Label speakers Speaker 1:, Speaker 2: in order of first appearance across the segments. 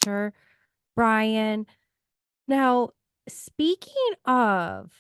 Speaker 1: culture, Brian. Now, speaking of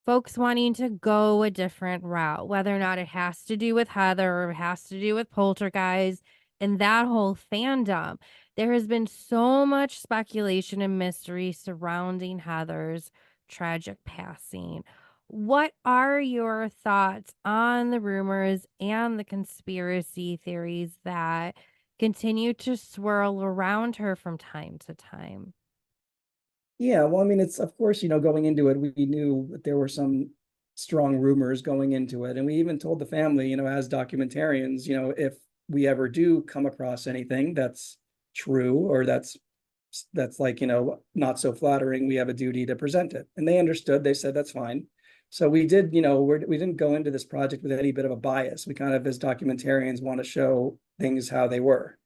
Speaker 1: folks wanting to go a different route, whether or not it has to do with Heather or it has to do with Poltergeist and that whole fandom. There has been so much speculation and mystery surrounding Heather's tragic passing. What are your thoughts on the rumors and the conspiracy theories that continue to swirl around her from time to time?
Speaker 2: Yeah, well, I mean, it's of course, going into it, we knew that there were some strong rumors going into it. And we even told the family, as documentarians, if we ever do come across anything that's true or that's like, not so flattering, we have a duty to present it. And they understood, they said that's fine. So we did, we didn't go into this project with any bit of a bias. We kind of, as documentarians, want to show things how they were.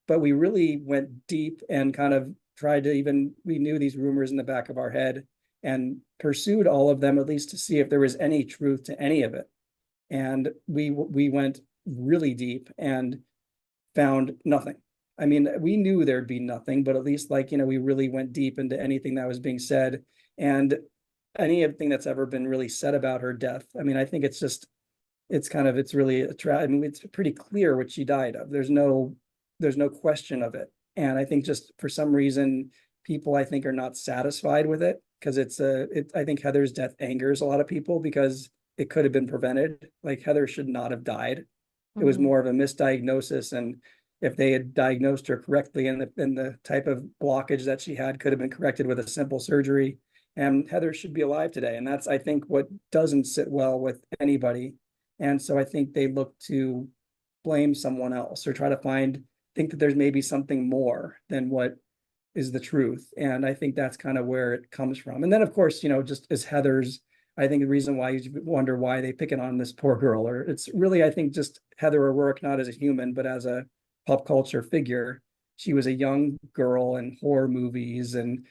Speaker 2: But we really went deep and kind of tried to even, we knew these rumors in the back of our head and pursued all of them, at least to see if there was any truth to any of it. And we went really deep and found nothing. I mean, we knew there'd be nothing, but at least, like, we really went deep into anything that was being said and anything that's ever been really said about her death. I mean, I think it's just, it's really I mean, it's pretty clear what she died of. There's no question of it. And I think just for some reason, people, I think, are not satisfied with it because I think Heather's death angers a lot of people because it could have been prevented. Like, Heather should not have died. It was
Speaker 1: Mhm.
Speaker 2: more of a misdiagnosis. And if they had diagnosed her correctly and the type of blockage that she had could have been corrected with a simple surgery, and Heather should be alive today. And that's, I think, what doesn't sit well with anybody. And so I think they look to blame someone else or try to think that there's maybe something more than what is the truth. And I think that's kind of where it comes from. And then, of course, just as Heather's, I think the reason why you wonder why they pick it on this poor girl, or it's really, I think, just Heather O'Rourke, not as a human, but as a pop culture figure. She was a young girl in horror movies and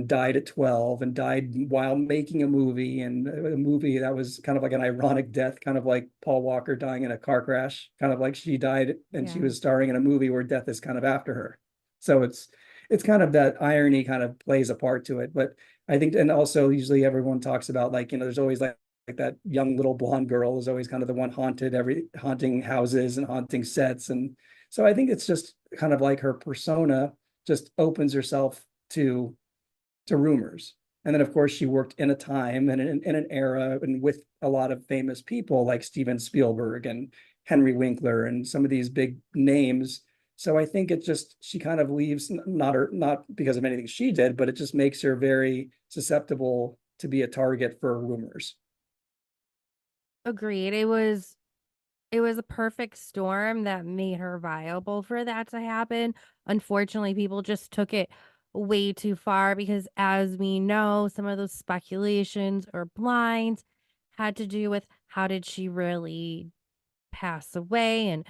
Speaker 2: died at 12 and died while making a movie, and a movie that was kind of like an ironic death, kind of like Paul Walker dying in a car crash, kind of like she died and she
Speaker 1: Yeah.
Speaker 2: was starring in a movie where death is kind of after her. So it's kind of that irony kind of plays a part to it. But I think, and also usually everyone talks about, like, there's always like that young little blonde girl is always kind of the one haunting houses and haunting sets. And so I think it's just kind of like her persona just opens herself to rumors. And then, of course, she worked in a time and in an era and with a lot of famous people like Steven Spielberg and Henry Winkler and some of these big names. So I think it just, she kind of leaves, not because of anything she did, but it just makes her very susceptible to be a target for rumors.
Speaker 1: Agreed. It was a perfect storm that made her viable for that to happen. Unfortunately, people just took it way too far because, as we know, some of those speculations or blinds had to do with how did she really pass away, and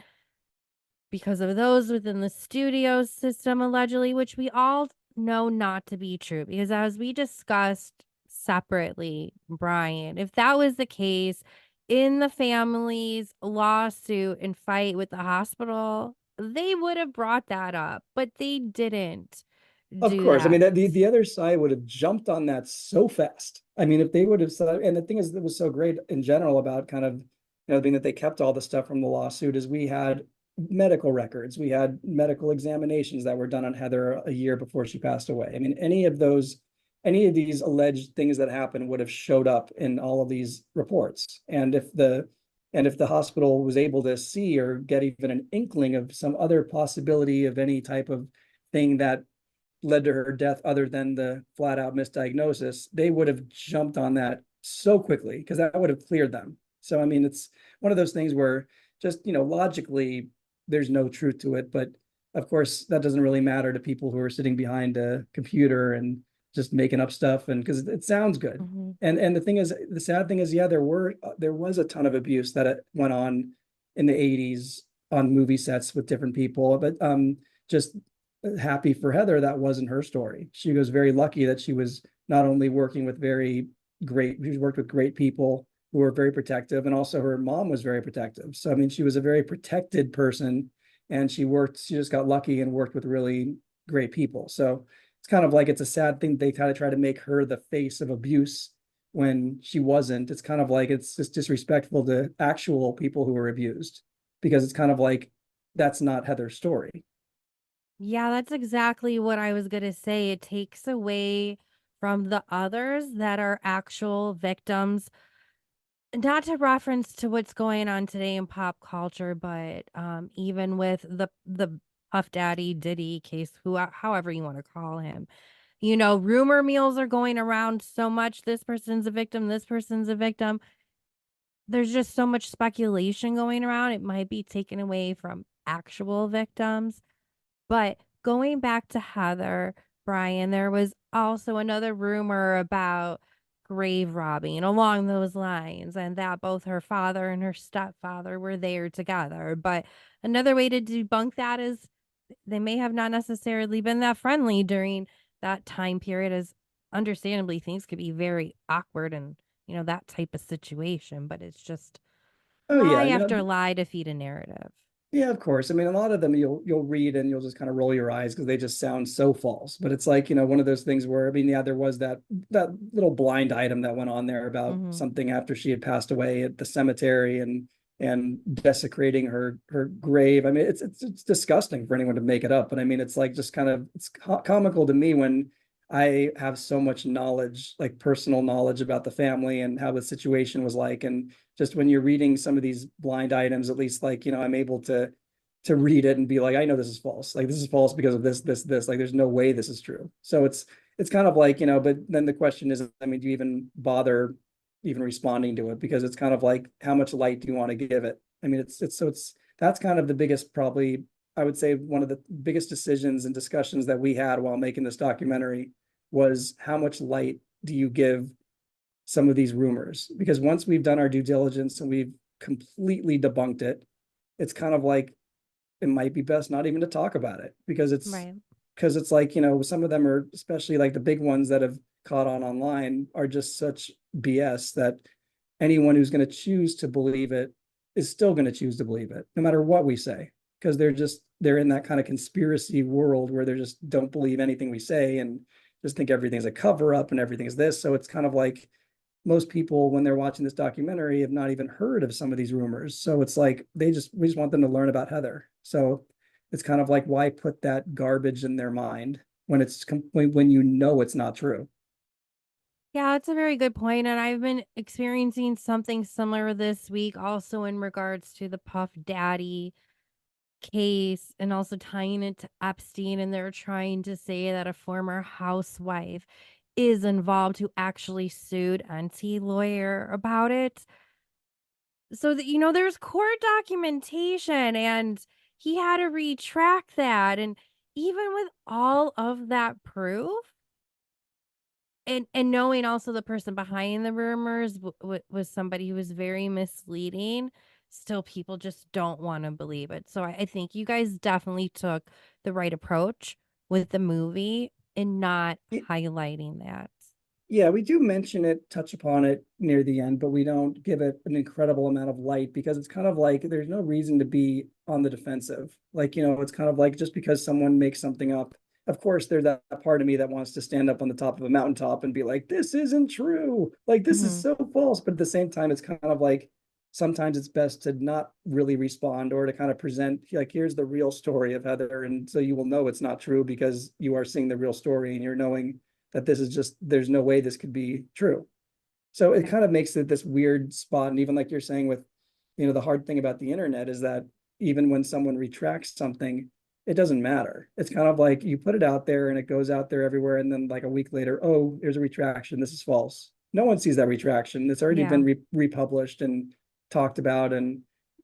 Speaker 1: because of those within the studio system, allegedly, which we all know not to be true. Because, as we discussed separately, Brian, if that was the case in the family's lawsuit and fight with the hospital, they would have brought that up, but they didn't
Speaker 2: Of
Speaker 1: do
Speaker 2: course. I
Speaker 1: that.
Speaker 2: mean, the other side would have jumped on that so fast. I mean, if they would have said, and the thing is that was so great in general about kind of, being that they kept all the stuff from the lawsuit, is we had medical records, we had medical examinations that were done on Heather a year before she passed away. I mean, any of these alleged things that happened would have showed up in all of these reports. And if the hospital was able to see or get even an inkling of some other possibility of any type of thing that led to her death other than the flat out misdiagnosis, they would have jumped on that so quickly because that would have cleared them. So, I mean, it's one of those things where just, logically, there's no truth to it. But of course, that doesn't really matter to people who are sitting behind a computer and just making up stuff, and because it sounds good.
Speaker 1: Mhm.
Speaker 2: And the thing is, the sad thing is, yeah, there was a ton of abuse that went on in the 80s on movie sets with different people, but just happy for Heather, that wasn't her story. She was very lucky that she was not only working with she worked with great people who were very protective, and also her mom was very protective. So, I mean, she was a very protected person and she just got lucky and worked with really great people. So it's kind of like it's a sad thing they kind of try to make her the face of abuse when she wasn't. It's kind of like it's just disrespectful to actual people who were abused, because it's kind of like that's not Heather's story.
Speaker 1: Yeah, that's exactly what I was gonna say. It takes away from the others that are actual victims. Not to reference to what's going on today in pop culture, but even with the Puff Daddy Diddy case, who however you want to call him, rumor mills are going around so much. This person's a victim. This person's a victim. There's just so much speculation going around. It might be taken away from actual victims. But going back to Heather, Brian, there was also another rumor about grave robbing along those lines, and that both her father and her stepfather were there together. But another way to debunk that is they may have not necessarily been that friendly during that time period, as understandably things could be very awkward and, that type of situation. But it's just
Speaker 2: Oh yeah,
Speaker 1: lie after lie to feed a narrative.
Speaker 2: yeah, of course. I mean, a lot of them you'll read and you'll just kind of roll your eyes because they just sound so false. But it's like, one of those things where, I mean, yeah, there was that little blind item that went on there about
Speaker 1: Hmm.
Speaker 2: something after she had passed away at the cemetery and desecrating her grave. I mean, it's disgusting for anyone to make it up. But I mean, it's like just kind of it's comical to me when I have so much knowledge, like personal knowledge about the family and how the situation was like. And just when you're reading some of these blind items, at least like, I'm able to read it and be like, I know this is false. Like this is false because of this. Like there's no way this is true. So it's kind of like, but then the question is, I mean, do you even bother even responding to it? Because it's kind of like, how much light do you want to give it? I mean, it's that's kind of the biggest, probably, I would say one of the biggest decisions and discussions that we had while making this documentary was how much light do you give some of these rumors? Because once we've done our due diligence and we've completely debunked it, it's kind of like it might be best not even to talk about it,
Speaker 1: Right.
Speaker 2: because it's like, some of them are, especially like the big ones that have caught on online, are just such BS that anyone who's going to choose to believe it is still going to choose to believe it no matter what we say, because they're in that kind of conspiracy world where they just don't believe anything we say and just think everything's a cover up and everything's this. So it's kind of like most people, when they're watching this documentary, have not even heard of some of these rumors. So it's like we just want them to learn about Heather. So it's kind of like, why put that garbage in their mind when when it's not true?
Speaker 1: Yeah, that's a very good point, and I've been experiencing something similar this week also in regards to the Puff Daddy case and also tying it to Epstein, and they're trying to say that a former housewife is involved who actually sued Auntie Lawyer about it. So that there's court documentation and he had to retract that, and even with all of that proof, and knowing also the person behind the rumors was somebody who was very misleading, still people just don't wanna believe it. So I think you guys definitely took the right approach with the movie and not highlighting that.
Speaker 2: Yeah, we do mention it, touch upon it near the end, but we don't give it an incredible amount of light because it's kind of like there's no reason to be on the defensive. Like, it's kind of like just because someone makes something up, of course, there's that part of me that wants to stand up on the top of a mountaintop and be like, this isn't true. Like, this is
Speaker 1: Mhm.
Speaker 2: so false. But at the same time, it's kind of like sometimes it's best to not really respond or to kind of present, like, here's the real story of Heather. And so you will know it's not true because you are seeing the real story and you're knowing that this is just, there's no way this could be true. So it kind of makes it this weird spot. And even like you're saying with, the hard thing about the internet is that even when someone retracts something, it doesn't matter. It's kind of like you put it out there and it goes out there everywhere. And then like a week later, oh, there's a retraction. This is false. No one sees that retraction. It's already
Speaker 1: Yeah.
Speaker 2: been republished and talked about. And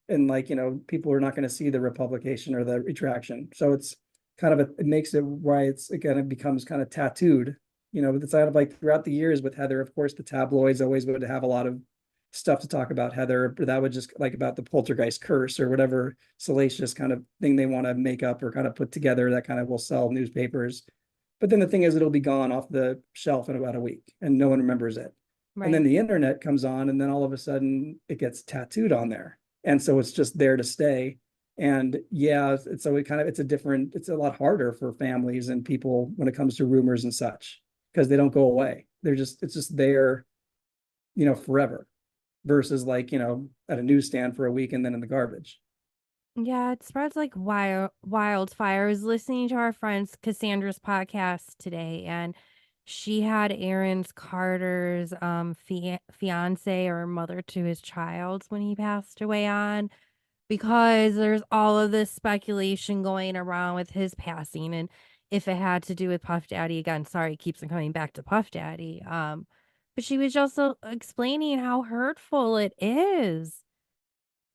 Speaker 2: like, people are not going to see the republication or the retraction. So it's kind of it makes it why it's, again, it becomes kind of tattooed, it's kind of like throughout the years with Heather, of course, the tabloids always would have a lot of stuff to talk about Heather, but that would just like about the poltergeist curse or whatever salacious kind of thing they want to make up or kind of put together that kind of will sell newspapers. But then the thing is, it'll be gone off the shelf in about a week and no one remembers it. And then
Speaker 1: Right.
Speaker 2: the internet comes on and then all of a sudden it gets tattooed on there. And so it's just there to stay. And yeah, so it's a lot harder for families and people when it comes to rumors and such, because they don't go away. It's just there, forever, versus like, at a newsstand for a week and then in the garbage.
Speaker 1: Yeah, it spreads like wildfire. I was listening to our friend's Cassandra's podcast today, and she had Aaron's Carter's fiance or mother to his child when he passed away on, because there's all of this speculation going around with his passing and if it had to do with Puff Daddy again. Sorry, it keeps on coming back to Puff Daddy. But she was also explaining how hurtful it is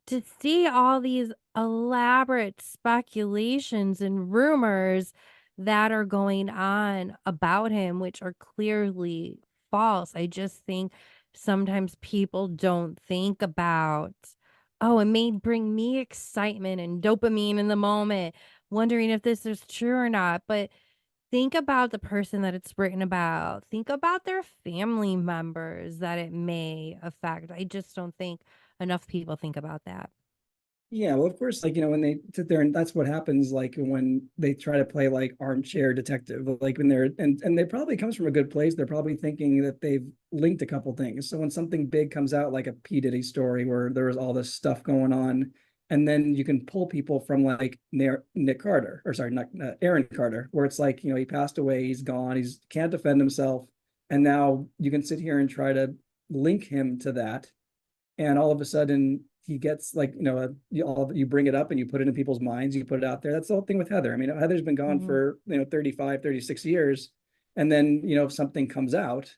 Speaker 1: to see all these elaborate speculations and rumors that are going on about him, which are clearly false. I just think sometimes people don't think about, oh, it may bring me excitement and dopamine in the moment, wondering if this is true or not. But think about the person that it's written about. Think about their family members that it may affect. I just don't think enough people think about that.
Speaker 2: Yeah, well, of course, like, when they sit there, and that's what happens, like when they try to play like armchair detective, like when and it probably comes from a good place. They're probably thinking that they've linked a couple things. So when something big comes out, like a P. Diddy story where there was all this stuff going on, and then you can pull people from like Nick Carter, or sorry, not Aaron Carter, where it's like, he passed away, he's gone, he's can't defend himself, and now you can sit here and try to link him to that, and all of a sudden he gets like, you bring it up and you put it in people's minds, you put it out there. That's the whole thing with Heather. I mean, Heather's been gone
Speaker 1: Mhm.
Speaker 2: for 35, 36 years, and then if something comes out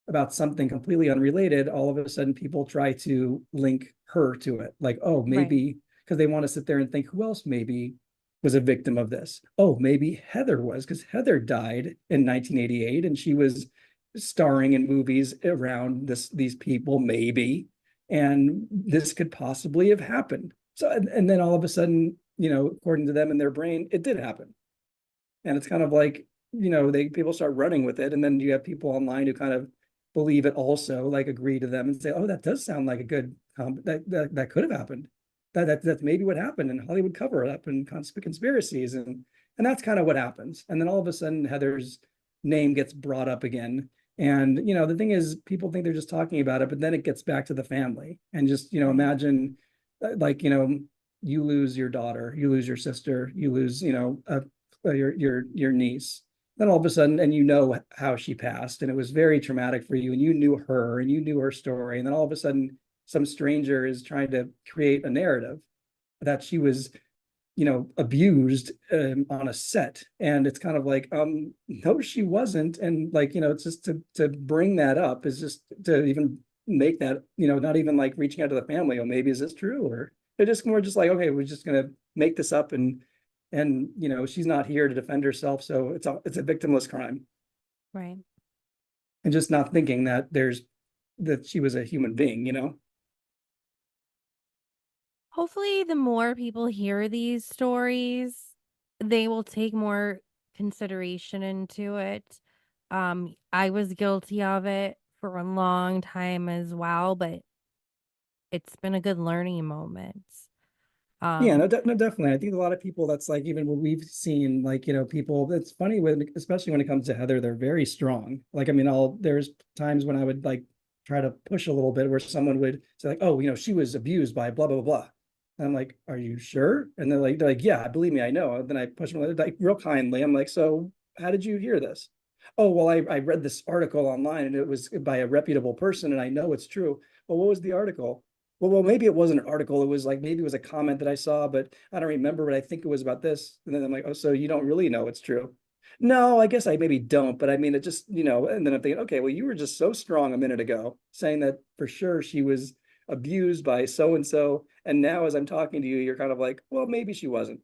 Speaker 2: about something completely unrelated, all of a sudden people try to link her to it, like, oh,
Speaker 1: Right.
Speaker 2: maybe, because they want to sit there and think, who else maybe was a victim of this? Oh, maybe Heather was, because Heather died in 1988 and she was starring in movies around these people, maybe, and this could possibly have happened. So, and then all of a sudden, according to them in their brain, it did happen. And it's kind of like, people start running with it, and then you have people online who kind of believe it also, like agree to them and say, oh, that does sound like a good that could have happened. That's maybe what happened, and Hollywood cover it up and conspiracies, and that's kind of what happens. And then all of a sudden Heather's name gets brought up again. And the thing is, people think they're just talking about it, but then it gets back to the family. And just,
Speaker 1: Right.
Speaker 2: imagine, like, you lose your daughter, you lose your sister, you lose, your niece. Then all of a sudden, and how she passed, and it was very traumatic for you, and you knew her, and you knew her story, and then all of a sudden, some stranger is trying to create a narrative that she was, abused, on a set, and it's kind of like, no, she wasn't, and like, it's just to bring that up is just to even make that, not even like reaching out to the family, oh, maybe is this true, or they're just more just like, okay, we're just gonna make this up, and she's not here to defend herself, so it's a victimless crime,
Speaker 1: Right.
Speaker 2: and just not thinking that she was a human being.
Speaker 1: Hopefully, the more people hear these stories, they will take more consideration into it. I was guilty of it for a long time as well, but it's been a good learning moment.
Speaker 2: Yeah,
Speaker 1: Um,
Speaker 2: no, definitely. I think a lot of people, that's like, even what we've seen, like, people, that's funny especially when it comes to Heather, they're very strong. Like, I mean, there's times when I would like try to push a little bit where someone would say like, oh, she was abused by blah, blah, blah, blah. And I'm like, are you sure? And they're like, yeah, believe me, I know. And then I push them like real kindly. I'm like, so how did you hear this? Oh, well, I read this article online and it was by a reputable person and I know it's true. Well, what was the article? Well, maybe it wasn't an article. It was like, maybe it was a comment that I saw, but I don't remember, but I think it was about this. And then I'm like, oh, so you don't really know it's true? No, I guess I maybe don't, but I mean, it just, and then I'm thinking, okay, well, you were just so strong a minute ago saying that for sure she was abused by so and so. And now as I'm talking to you, you're kind of like, well, maybe she wasn't.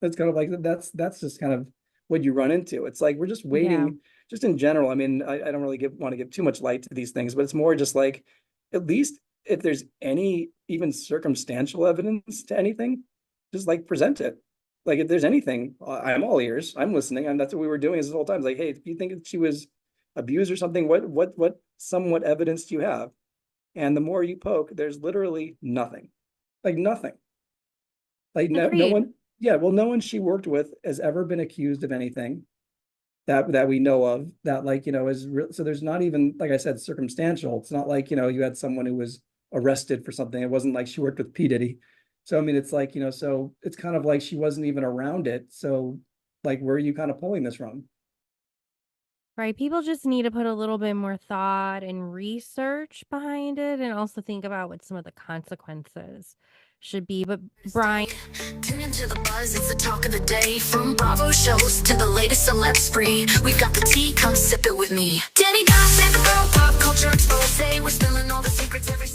Speaker 2: That's kind of like, that's just kind of what you run into. It's like we're just
Speaker 1: yeah,
Speaker 2: waiting, just in general. I mean, I don't really want to give too much light to these things, but it's more just like, at least if there's any even circumstantial evidence to anything, just like present it. Like if there's anything, I'm all ears. I'm listening. And that's what we were doing this whole time. It's like, hey, if you think she was abused or something, what somewhat evidence do you have? And the more you poke, there's literally nothing. Like nothing. Like no
Speaker 1: Agreed.
Speaker 2: one, yeah, well, no one she worked with has ever been accused of anything that we know of that, like, is real. So there's not even, like I said, circumstantial. It's not like, you had someone who was arrested for something. It wasn't like she worked with P. Diddy. So I mean, it's like, so it's kind of like she wasn't even around it. So like, where are you kind of pulling this from?
Speaker 1: Right. People just need to put a little bit more thought and research behind it and also think about what some of the consequences should be. But Brian,
Speaker 3: Tune into the buzz, it's the talk of the day. From Bravo shows to the latest celeb spree. We've got the tea, come sip it with me. Dani, gossip, girl, pop culture expose. We're spilling all the secrets every